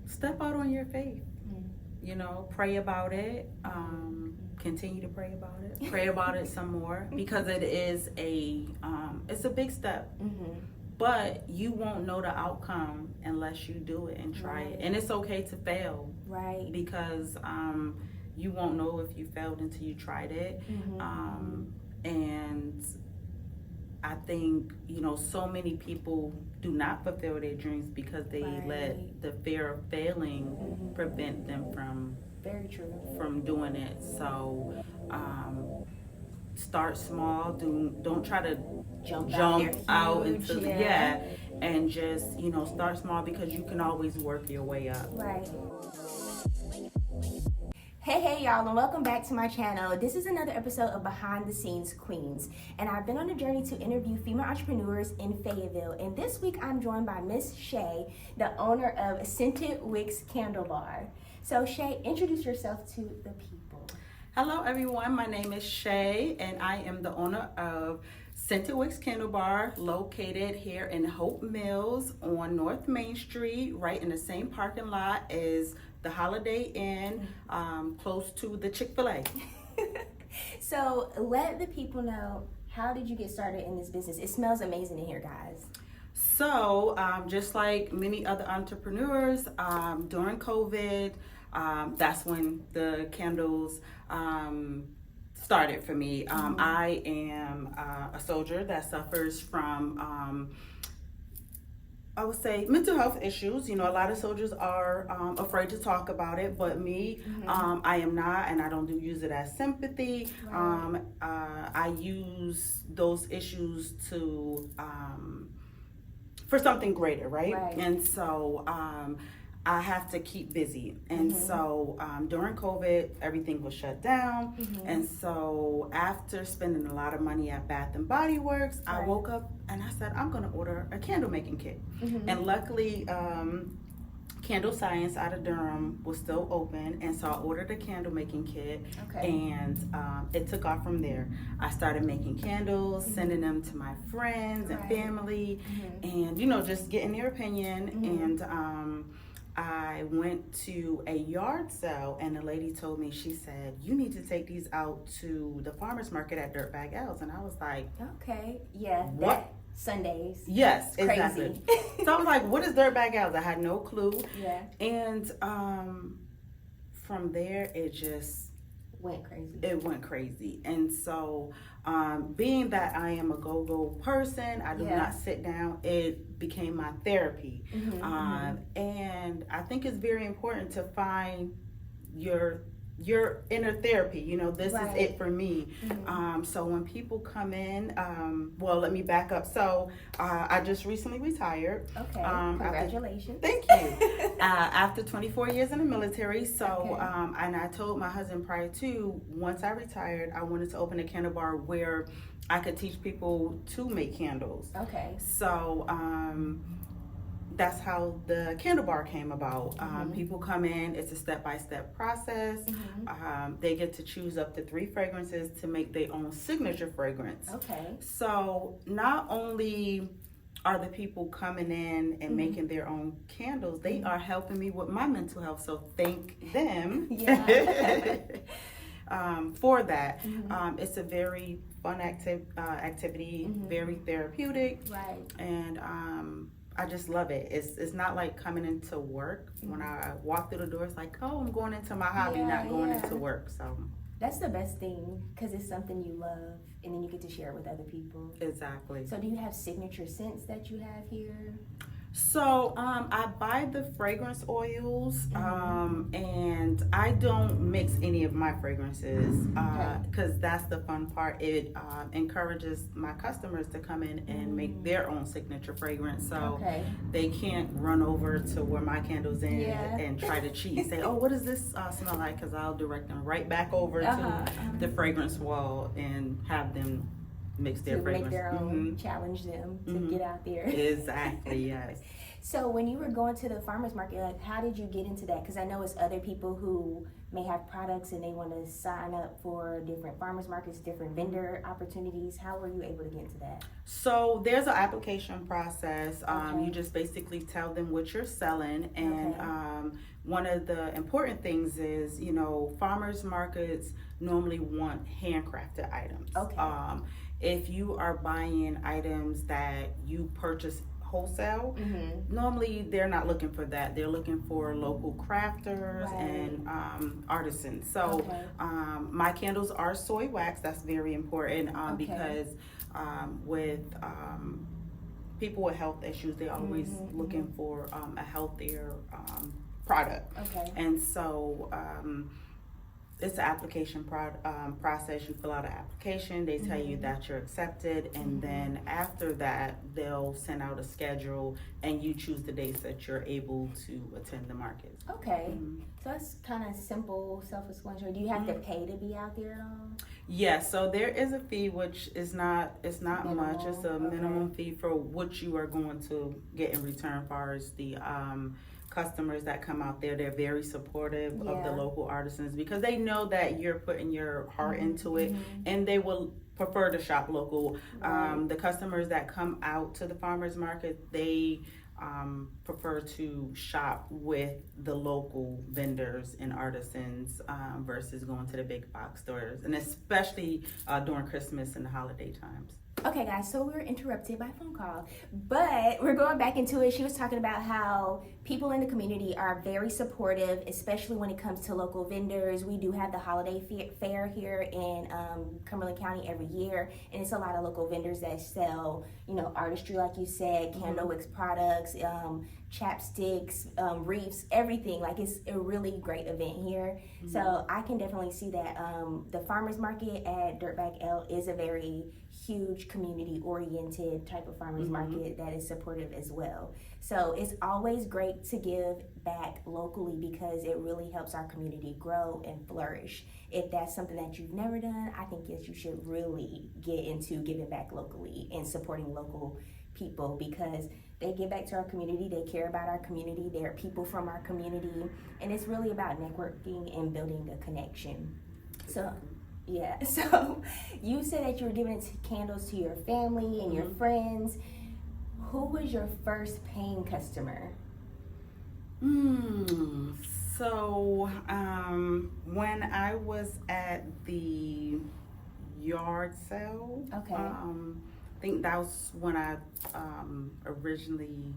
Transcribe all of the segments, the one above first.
step out on your faith. You know, pray about it. Continue to pray about it. Pray about it some more, because it is it's a big step. But you won't know the outcome unless you do it and try it. And it's okay to fail. Right. Because you won't know if you failed until you tried it. And I think, you know, so many people do not fulfill their dreams because they let the fear of failing prevent them from Very true. from doing it. So start small. Don't try to jump out into and just, you know, start small, because you can always work your way up. Right. Hey y'all, and welcome back to my channel. This is another episode of Behind the Scenes Queens, and I've been on a journey to interview female entrepreneurs in Fayetteville, and this week I'm joined by Miss Shay, the owner of Scented Wicks Candle Bar. So Shay, introduce yourself to the people. Hello everyone, my name is Shay, and I am the owner of Scented Wicks Candle Bar, located here in Hope Mills on North Main Street, right in the same parking lot as the Holiday Inn, close to the Chick-fil-A. So let the people know, how did you get started in this business? It smells amazing in here, guys. So just like many other entrepreneurs, during COVID, that's when the candles started for me. I am a soldier that suffers from I would say mental health issues. You know, a lot of soldiers are afraid to talk about it, but me, I am not, and I don't use it as sympathy. I use those issues to for something greater, right? And so I have to keep busy. And so during COVID, everything was shut down. And so after spending a lot of money at Bath and Body Works, I woke up and I said, I'm gonna order a candle making kit. And luckily, Candle Science out of Durham was still open, and so I ordered a candle making kit, and it took off from there. I started making candles, sending them to my friends and family, and, you know, just getting their opinion. And I went to a yard sale, and the lady told me, she said, you need to take these out to the farmer's market at Dirtbag L's. And I was like, okay, yeah, what? Sundays. Yes, it's exactly. So I was like, what is Dirtbag L's? I had no clue. Yeah. And from there, it just went crazy. It went crazy. And so being that I am a go-go person, I do not sit down, it became my therapy. And I think it's very important to find your inner therapy. You know, this is it for me. So when people come in, well, let me back up. So I just recently retired. Okay, congratulations. Thank you. After 24 years in the military. So and I told my husband prior to, once I retired, I wanted to open a candle bar where I could teach people to make candles. Okay. So that's how the candle bar came about. People come in, it's a step-by-step process. They get to choose up to 3 fragrances to make their own signature fragrance. Okay. So not only are the people coming in and making their own candles, they are helping me with my mental health. So thank them for that. It's a very fun activity, very therapeutic. Right. And I just love it. It's not like coming into work. When I walk through the door, it's like, oh, I'm going into my hobby, not going into work. So that's the best thing, because it's something you love, and then you get to share it with other people. Exactly. So do you have signature scents that you have here? So I buy the fragrance oils, and I don't mix any of my fragrances, because that's the fun part. It encourages my customers to come in and make their own signature fragrance, so they can't run over to where my candle's in and try to cheat, say, oh, what does this smell like? Because I'll direct them right back over to the fragrance wall and have them mix their fragrance. Make their own, challenge them to get out there. Exactly, yes. So when you were going to the farmer's market, like how did you get into that? Because I know it's other people who may have products and they want to sign up for different farmers markets, different vendor opportunities. How were you able to get into that? So there's an application process. Okay. You just basically tell them what you're selling, and Okay. one of the important things is, farmers markets normally want handcrafted items. Okay. If you are buying items that you purchase wholesale, normally they're not looking for that. They're looking for local crafters Right. and artisans. So Okay. my candles are soy wax. That's very important Okay. because with people with health issues, they're always looking for a healthier product. Okay. And so it's an application process. You fill out an application, they tell you that you're accepted, and then after that they'll send out a schedule and you choose the dates that you're able to attend the market. Okay. So that's kind of simple, self-explanatory. Do you have to pay to be out there at all? Yes, so there is a fee, which is not Minimal. much. It's a minimum Okay. fee for what you are going to get in return. As far as the customers that come out there, they're very supportive of the Yeah. local artisans because they know that you're putting your heart into it, and they will prefer to shop local. Right. The customers that come out to the farmers market, they prefer to shop with the local vendors and artisans versus going to the big box stores, and especially during Christmas and the holiday times. Okay, guys, so we were interrupted by a phone call, but we're going back into it. She was talking about how people in the community are very supportive, especially when it comes to local vendors. We do have the holiday fair here in Cumberland County every year, and it's a lot of local vendors that sell, artistry, like you said, candle wicks products, chapsticks, wreaths, everything. Like, it's a really great event here. So I can definitely see that the farmers market at Dirtbag L is a very huge community oriented type of farmers market that is supportive as well. So it's always great to give back locally because it really helps our community grow and flourish. If that's something that you've never done, I think yes, you should really get into giving back locally and supporting local people because they give back to our community, they care about our community, they're people from our community, and it's really about networking and building a connection. So yeah, so you said that you were giving candles to your family and your friends. Who was your first paying customer? So when I was at the yard sale, Okay. I think that was when I originally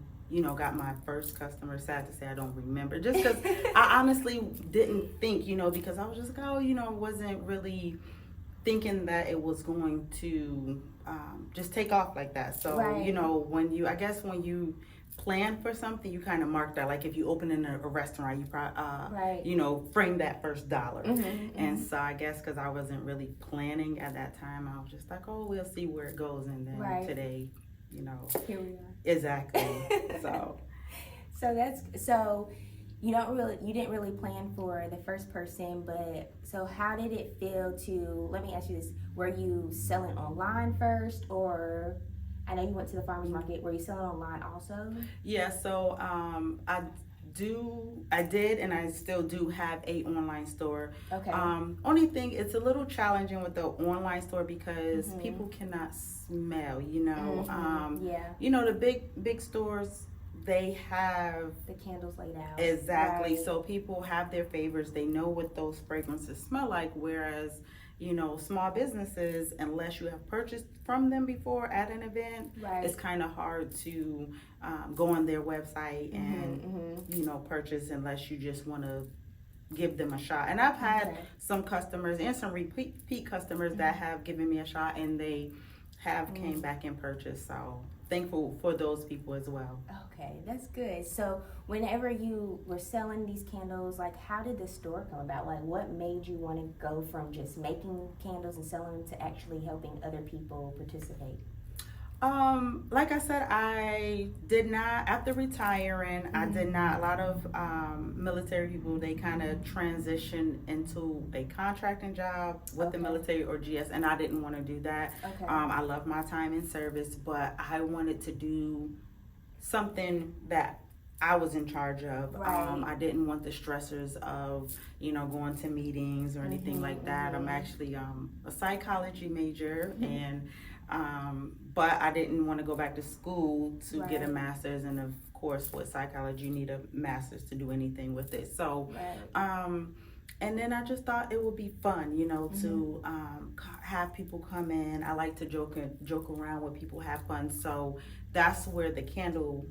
got my first customer. Sad to say I don't remember, just because I honestly didn't think, because I was just like, wasn't really thinking that it was going to just take off like that. So, Right. when you plan for something, you kind of mark that. Like if you open in a restaurant, you probably, Right. frame that first dollar. And so I guess because I wasn't really planning at that time, I was just like, oh, we'll see where it goes. And then Right. today, Here we are. exactly. So So you didn't really plan for the first person, but so how did it feel let me ask you this, were you selling online first, or I know you went to the farmer's market, were you selling online also? yeah, so I did, and I still do have a online store. Okay. Only thing, it's a little challenging with the online store because people cannot smell, Yeah. The big stores, they have The candles laid out. exactly. Right. So people have their favorites. They know what those fragrances smell like, whereas small businesses, unless you have purchased from them before at an event, Right. it's kind of hard to go on their website and purchase unless you just want to give them a shot. And I've had some customers and some repeat customers that have given me a shot, and they have came back and purchased. So thankful for those people as well. Okay, that's good. So whenever you were selling these candles, like how did the store come about? Like what made you want to go from just making candles and selling them to actually helping other people participate? Like I said, I did not, after retiring, I did not, a lot of military people, they kind of transition into a contracting job with the military or GS, and I didn't want to do that. Okay. I love my time in service, but I wanted to do something that I was in charge of. Right. I didn't want the stressors of, going to meetings or anything like that. I'm actually a psychology major, and but I didn't want to go back to school to get a master's. And of course, with psychology, you need a master's to do anything with it. So, and then I just thought it would be fun, to have people come in. I like to joke around with people, have fun. So that's where the candle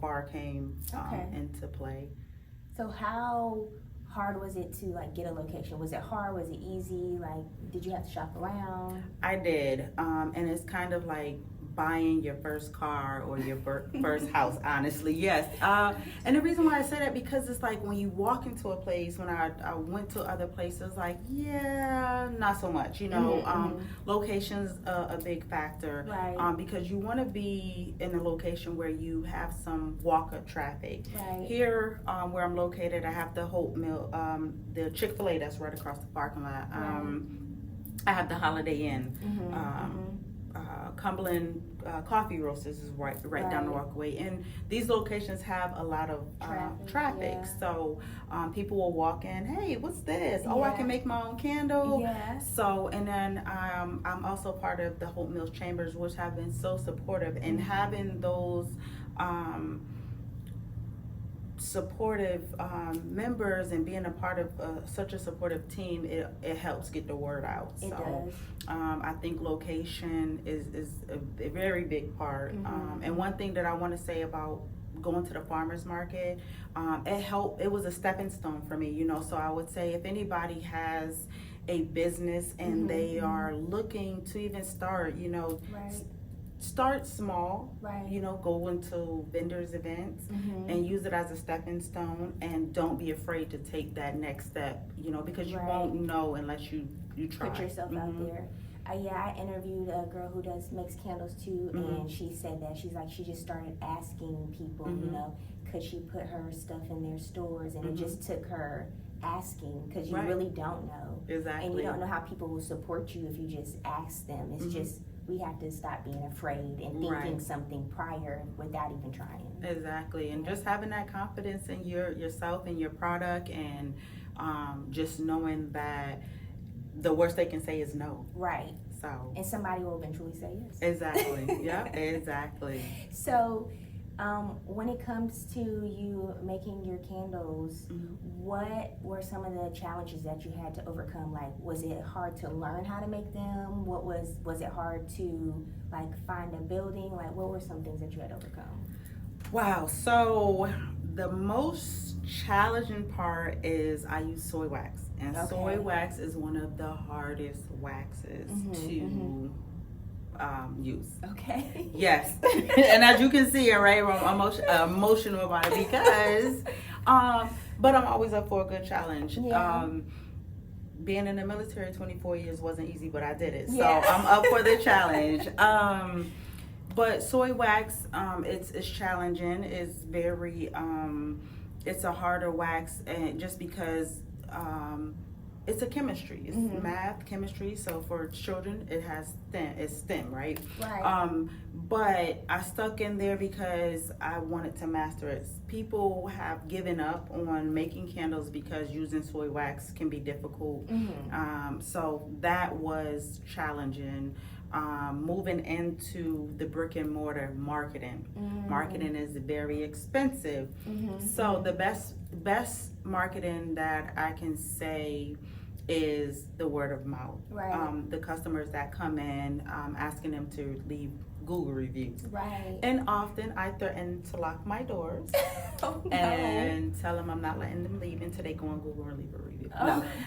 bar came into play. So how hard was it to get a location? Was it hard? Was it easy? Did you have to shop around? I did, and it's kind of like buying your first car or your first house, honestly. Yes. And the reason why I say that, because it's like when you walk into a place, when I went to other places, not so much, location's a big factor. Right. Because you want to be in a location where you have some walk-up traffic. Right. Here, where I'm located, I have the Hope Mill, the Chick-fil-A that's right across the parking lot. I have the Holiday Inn. Cumberland Coffee Roasters is right down the walkway, and these locations have a lot of traffic. So people will walk in, hey, what's this? Oh, I can make my own candle. So, and then I'm also part of the Hope Mills Chambers, which have been so supportive, and having those supportive members and being a part of such a supportive team, it helps get the word out. It does. I think location is a very big part. And one thing that I want to say about going to the farmers market, it was a stepping stone for me, so I would say if anybody has a business and they are looking to even start, start small, go into vendors events and use it as a stepping stone, and don't be afraid to take that next step, because you won't know unless you try. Put yourself out there. I interviewed a girl who makes candles too, and she said that she just started asking people, could she put her stuff in their stores, and it just took her asking, because you really don't know. Exactly. And you don't know how people will support you if you just ask them. It's just, we have to stop being afraid and thinking something prior without even trying. Exactly. And just having that confidence in yourself and your product, and just knowing that the worst they can say is no. Right. So. And somebody will eventually say yes. Exactly. Yeah, exactly. So, when it comes to you making your candles, what were some of the challenges that you had to overcome? Was it hard to learn how to make them? Was it hard to find a building? What were some things that you had to overcome? Wow. So the most challenging part is I use soy wax, and soy wax is one of the hardest waxes to use. Okay. Yes. And as you can see, right, I'm emotional about it because, but I'm always up for a good challenge. Yeah. Being in the military 24 years wasn't easy, but I did it. So I'm up for the challenge. But soy wax, it's challenging. It's very, it's a harder wax, and just because, it's a chemistry. It's math, chemistry. So for children, it's STEM, right? Right. But I stuck in there because I wanted to master it. People have given up on making candles because using soy wax can be difficult. So that was challenging. Moving into the brick and mortar marketing. Marketing is very expensive. So the best marketing that I can say is the word of mouth. Right. The customers that come in, asking them to leave Google reviews. Right. And often I threaten to lock my doors and tell them I'm not letting them leave until they go on Google and leave a review.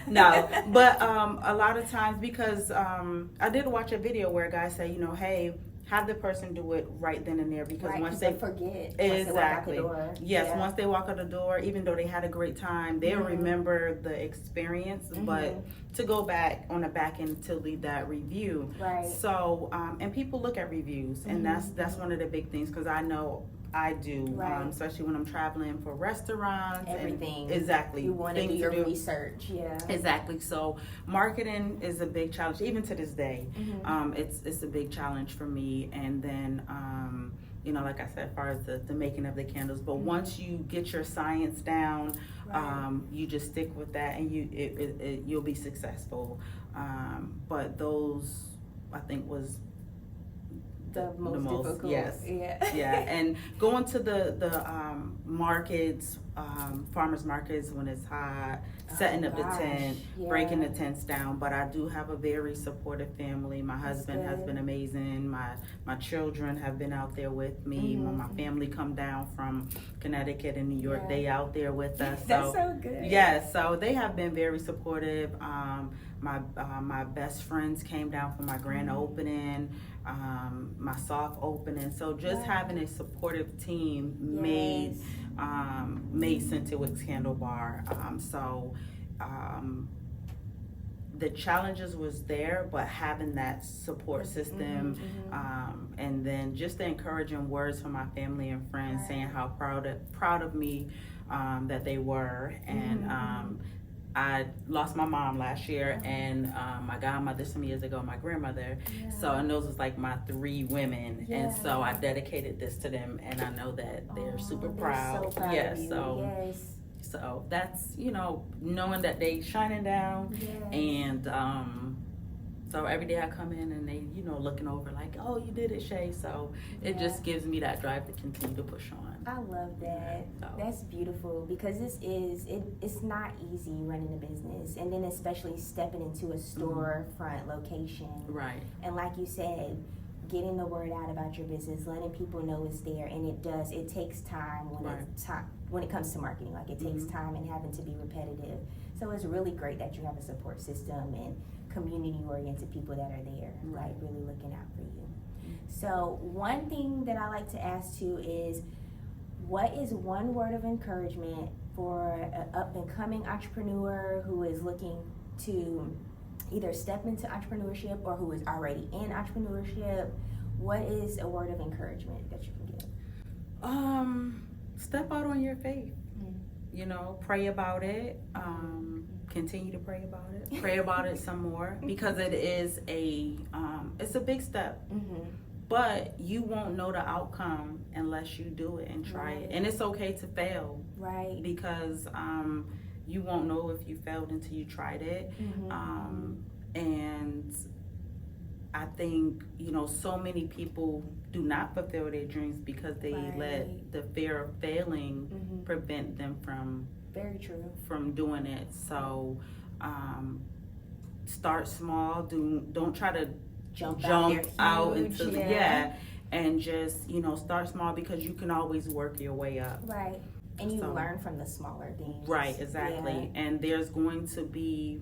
No. But a lot of times, because I did watch a video where a guy said, hey, have the person do it right then and there, because once they forget, exactly, once once they walk out the door, even though they had a great time, they'll remember the experience, but to go back on the back end to leave that review. Right. So and people look at reviews, and that's one of the big things, because I know I do, especially when I'm traveling for restaurants. Everything. Exactly. You want to do your research. Yeah. Exactly. So marketing is a big challenge, even to this day. It's a big challenge for me. And then like I said, as far as the making of the candles. But once you get your science down, you just stick with that, and you'll be successful. But those, I think, was the most difficult. Yes. Yeah. And going to the markets, farmers markets when it's hot, setting up the tent, breaking the tents down. But I do have a very supportive family. My husband has been amazing. My children have been out there with me. When my family come down from Connecticut and New York, they out there with us. That's so good. Yes, so they have been very supportive. My best friends came down for my grand opening, my soft opening. So just having a supportive team made Scented Wicks Candle Bar. The challenges was there, but having that support system, and then just the encouraging words from my family and friends saying how proud of me that they were. And I lost my mom last year, and my godmother some years ago, my grandmother. So, and those was like my 3 women, and so I dedicated this to them, and I know that they're super proud. So proud of you. So that's, knowing that they shining down, and so every day I come in and they, looking over like, oh, you did it, Shay. So it just gives me that drive to continue to push on. I love that. That's beautiful, because it's not easy running a business, and then especially stepping into a storefront location. Right. And like you said, getting the word out about your business, letting people know it's there, and it takes time when it comes to marketing. Like, it takes time and having to be repetitive. So it's really great that you have a support system and community-oriented people that are there, like really looking out for you. So one thing that I like to ask too is, what is one word of encouragement for an up-and-coming entrepreneur who is looking to either step into entrepreneurship or who is already in entrepreneurship? What is a word of encouragement that you can give? Step out on your faith. Pray about it. Continue to pray about it. Pray about it some more, because it is it's a big step. But you won't know the outcome unless you do it and try it. And it's okay to fail. Right. Because you won't know if you failed until you tried it. And I think, so many people do not fulfill their dreams because they let the fear of failing prevent them from doing it. So start small. Don't try to jump out into and just start small, because you can always work your way up. Right. And you learn from the smaller things. Right, exactly. And there's going to be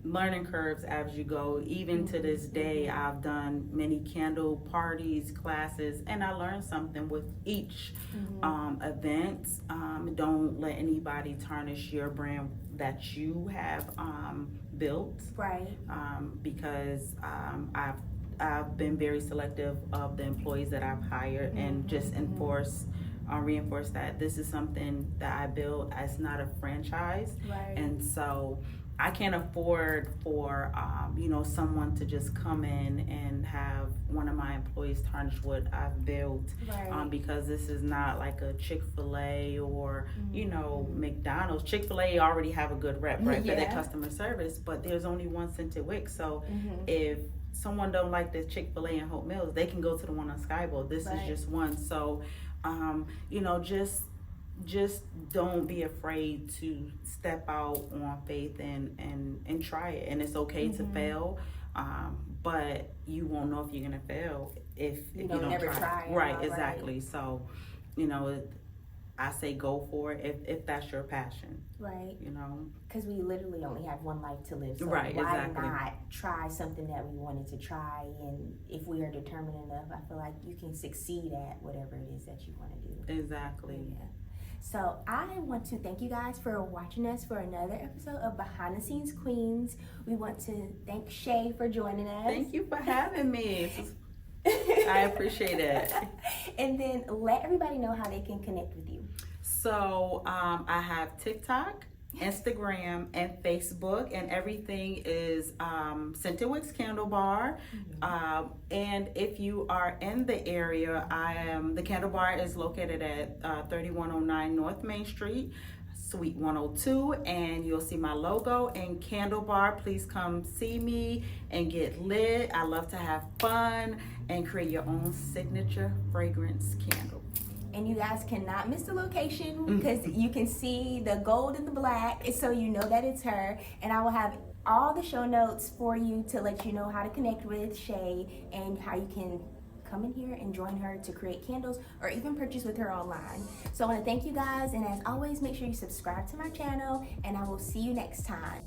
learning curves as you go. Even to this day, I've done many candle parties, classes, and I learned something with each event. Don't let anybody tarnish your brand that you have built. Right. Because I've been very selective of the employees that I've hired, and just reinforce that this is something that I built as not a franchise. Right. And so I can't afford for someone to just come in and have one of my employees tarnish what I've built. Right. Because this is not like a Chick-fil-A or McDonald's. Chick-fil-A already have a good rep, right, for their customer service, but there's only one Scented Wicks. So if someone don't like the Chick-fil-A in Hope Mills, they can go to the one on Skybowl. This is just one. So just don't be afraid to step out on faith and try it. And it's okay to fail, but you won't know if you're gonna fail if you don't never try. Right, exactly. Right. So I say go for it if that's your passion. Right. Because we literally only have one life to live. So why not try something that we wanted to try? And if we are determined enough, I feel like you can succeed at whatever it is that you want to do. Exactly. Yeah. So I want to thank you guys for watching us for another episode of Behind the Scenes Queens. We want to thank Shay for joining us. Thank you for having me. I appreciate it. And then let everybody know how they can connect with you. So I have TikTok Instagram, and Facebook, and everything is Scented Wicks Candle Bar. And if you are in the area, the Candle Bar is located at 3109 North Main Street, Suite 102, and you'll see my logo and Candle Bar. Please come see me and get lit. I love to have fun and create your own signature fragrance candle. And you guys cannot miss the location because you can see the gold and the black, so you know that it's her. And I will have all the show notes for you to let you know how to connect with Shay and how you can come in here and join her to create candles or even purchase with her online. So I want to thank you guys, and as always, make sure you subscribe to my channel, and I will see you next time.